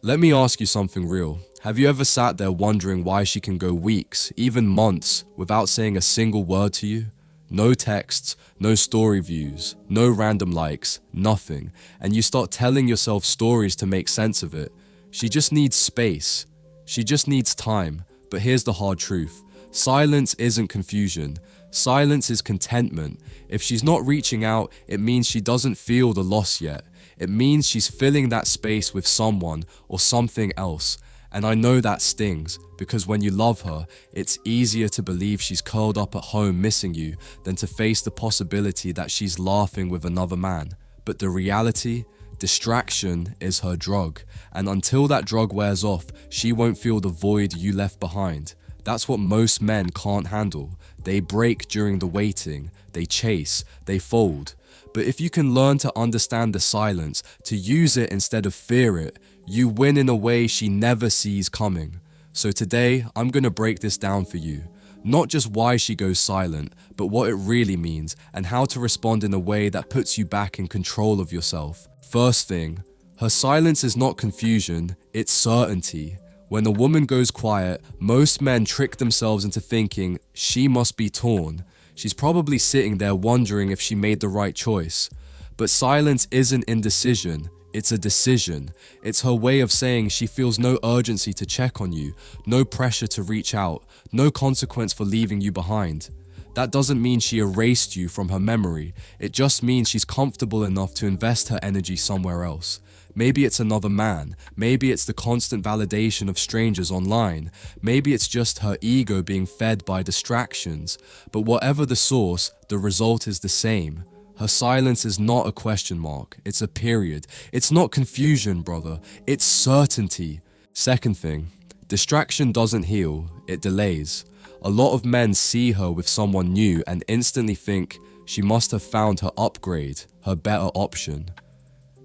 Let me ask you something real. Have you ever sat there wondering why she can go weeks, even months, without saying a single word to you? No texts, no story views, no random likes, nothing. And you start telling yourself stories to make sense of it. She just needs space. She just needs time. But here's the hard truth. Silence isn't confusion. Silence is contentment. If she's not reaching out, it means she doesn't feel the loss yet. It means she's filling that space with someone or something else. And I know that stings, because when you love her, it's easier to believe she's curled up at home missing you than to face the possibility that she's laughing with another man. But the reality? Distraction is her drug. And until that drug wears off, she won't feel the void you left behind. That's what most men can't handle. They break during the waiting, they chase, they fold. But if you can learn to understand the silence, to use it instead of fear it, you win in a way she never sees coming. So today, I'm gonna break this down for you. Not just why she goes silent, but what it really means and how to respond in a way that puts you back in control of yourself. First thing, her silence is not confusion, it's certainty. When a woman goes quiet, most men trick themselves into thinking she must be torn. She's probably sitting there wondering if she made the right choice. But silence isn't indecision, it's a decision. It's her way of saying she feels no urgency to check on you, no pressure to reach out, no consequence for leaving you behind. That doesn't mean she erased you from her memory, it just means she's comfortable enough to invest her energy somewhere else. Maybe it's another man, maybe it's the constant validation of strangers online, maybe it's just her ego being fed by distractions. But whatever the source, the result is the same. Her silence is not a question mark, it's a period. It's not confusion, brother, it's certainty. Second thing, distraction doesn't heal, it delays. A lot of men see her with someone new and instantly think she must have found her upgrade, her better option.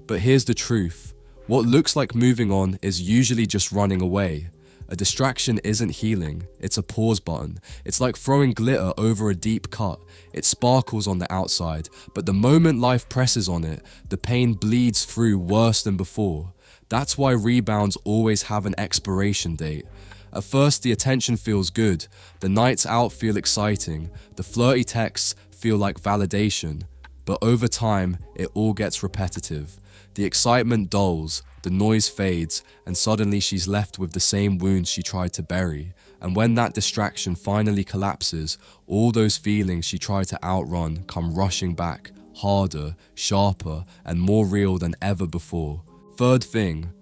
But here's the truth. What looks like moving on is usually just running away. A distraction isn't healing, it's a pause button. It's like throwing glitter over a deep cut. It sparkles on the outside, but the moment life presses on it, the pain bleeds through worse than before. That's why rebounds always have an expiration date. At first, the attention feels good, the nights out feel exciting, the flirty texts feel like validation. But over time, it all gets repetitive. The excitement dulls, the noise fades, and suddenly she's left with the same wounds she tried to bury. And when that distraction finally collapses, all those feelings she tried to outrun come rushing back, harder, sharper, and more real than ever before. Third thing,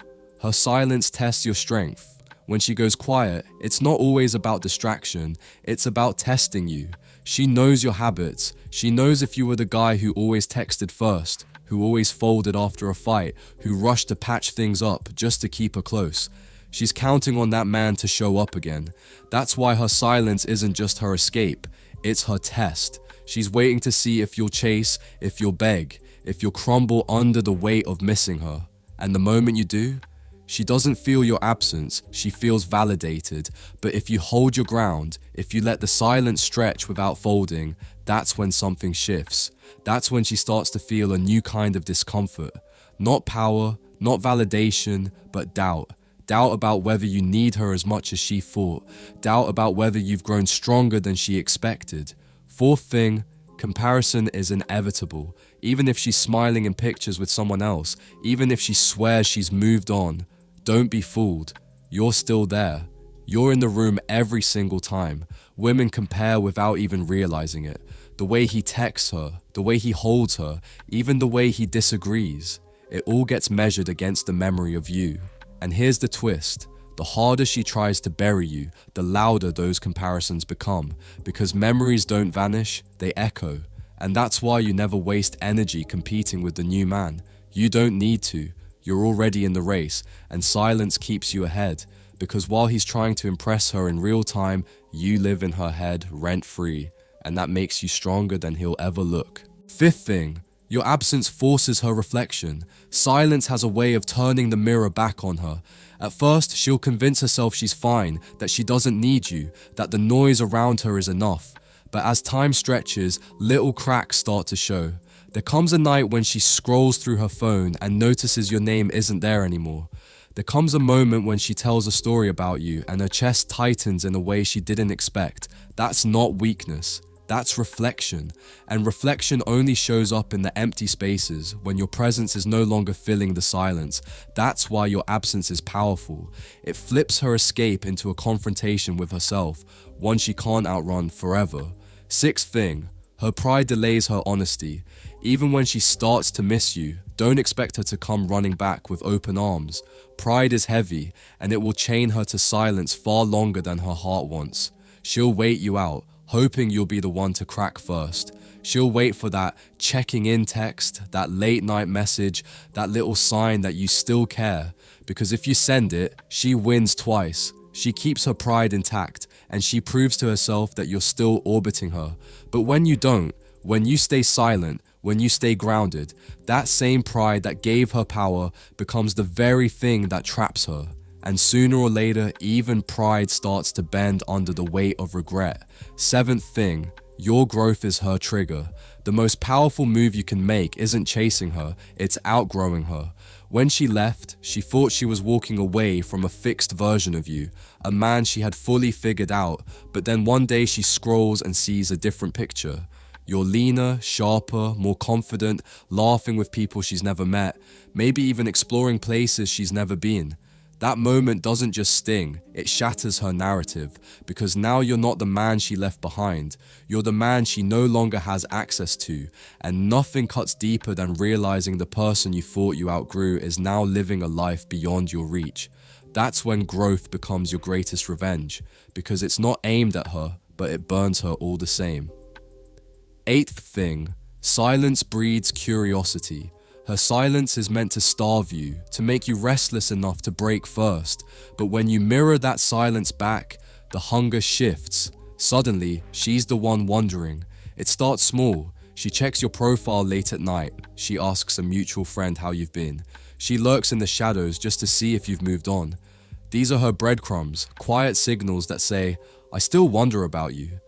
her silence tests your strength. When she goes quiet, it's not always about distraction, it's about testing you. She knows your habits. She knows if you were the guy who always texted first, who always folded after a fight, who rushed to patch things up just to keep her close. She's counting on that man to show up again. That's why her silence isn't just her escape, it's her test. She's waiting to see if you'll chase, if you'll beg, if you'll crumble under the weight of missing her. And the moment you do, she doesn't feel your absence, she feels validated. But if you hold your ground, if you let the silence stretch without folding, that's when something shifts. That's when she starts to feel a new kind of discomfort. Not power, not validation, but doubt. Doubt about whether you need her as much as she thought. Doubt about whether you've grown stronger than she expected. Fourth thing, comparison is inevitable. Even if she's smiling in pictures with someone else, even if she swears she's moved on, don't be fooled. You're still there. You're in the room every single time. Women compare without even realizing it. The way he texts her, the way he holds her, even the way he disagrees. It all gets measured against the memory of you. And here's the twist. The harder she tries to bury you, the louder those comparisons become. Because memories don't vanish, they echo. And that's why you never waste energy competing with the new man. You don't need to. You're already in the race, and silence keeps you ahead. Because while he's trying to impress her in real time, you live in her head rent-free. And that makes you stronger than he'll ever look. Fifth thing, your absence forces her reflection. Silence has a way of turning the mirror back on her. At first, she'll convince herself she's fine, that she doesn't need you, that the noise around her is enough. But as time stretches, little cracks start to show. There comes a night when she scrolls through her phone and notices your name isn't there anymore. There comes a moment when she tells a story about you and her chest tightens in a way she didn't expect. That's not weakness. That's reflection. And reflection only shows up in the empty spaces when your presence is no longer filling the silence. That's why your absence is powerful. It flips her escape into a confrontation with herself, one she can't outrun forever. Sixth thing, her pride delays her honesty. Even when she starts to miss you, don't expect her to come running back with open arms. Pride is heavy, and it will chain her to silence far longer than her heart wants. She'll wait you out, hoping you'll be the one to crack first. She'll wait for that checking in text, that late night message, that little sign that you still care. Because if you send it, she wins twice. She keeps her pride intact, and she proves to herself that you're still orbiting her. But when you don't, when you stay silent, when you stay grounded, that same pride that gave her power becomes the very thing that traps her. And sooner or later, even pride starts to bend under the weight of regret. Seventh thing, your growth is her trigger. The most powerful move you can make isn't chasing her, it's outgrowing her. When she left, she thought she was walking away from a fixed version of you, a man she had fully figured out, but then one day she scrolls and sees a different picture. You're leaner, sharper, more confident, laughing with people she's never met, maybe even exploring places she's never been. That moment doesn't just sting, it shatters her narrative, because now you're not the man she left behind, you're the man she no longer has access to, and nothing cuts deeper than realizing the person you thought you outgrew is now living a life beyond your reach. That's when growth becomes your greatest revenge, because it's not aimed at her, but it burns her all the same. Eighth thing, silence breeds curiosity. Her silence is meant to starve you, to make you restless enough to break first. But when you mirror that silence back, the hunger shifts. Suddenly, she's the one wondering. It starts small. She checks your profile late at night. She asks a mutual friend how you've been. She lurks in the shadows just to see if you've moved on. These are her breadcrumbs, quiet signals that say, I still wonder about you.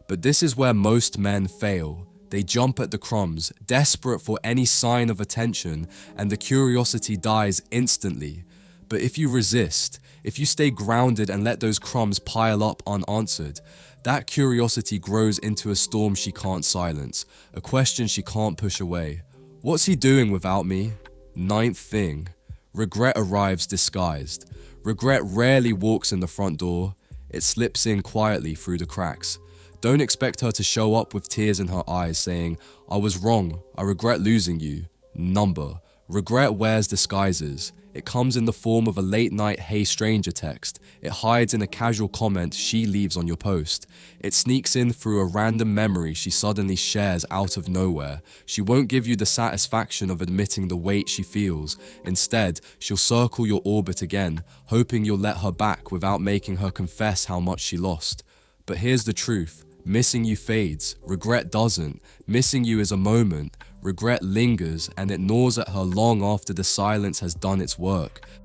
But this is where most men fail. They jump at the crumbs, desperate for any sign of attention, and the curiosity dies instantly. But if you resist, if you stay grounded and let those crumbs pile up unanswered, that curiosity grows into a storm she can't silence, a question she can't push away. What's he doing without me? Ninth thing, regret arrives disguised. Regret rarely walks in the front door, it slips in quietly through the cracks. Don't expect her to show up with tears in her eyes saying, I was wrong, I regret losing you. Number. Regret wears disguises. It comes in the form of a late night hey stranger text. It hides in a casual comment she leaves on your post. It sneaks in through a random memory she suddenly shares out of nowhere. She won't give you the satisfaction of admitting the weight she feels. Instead, she'll circle your orbit again, hoping you'll let her back without making her confess how much she lost. But here's the truth. Missing you fades, regret doesn't. Missing you is a moment, regret lingers, and it gnaws at her long after the silence has done its work.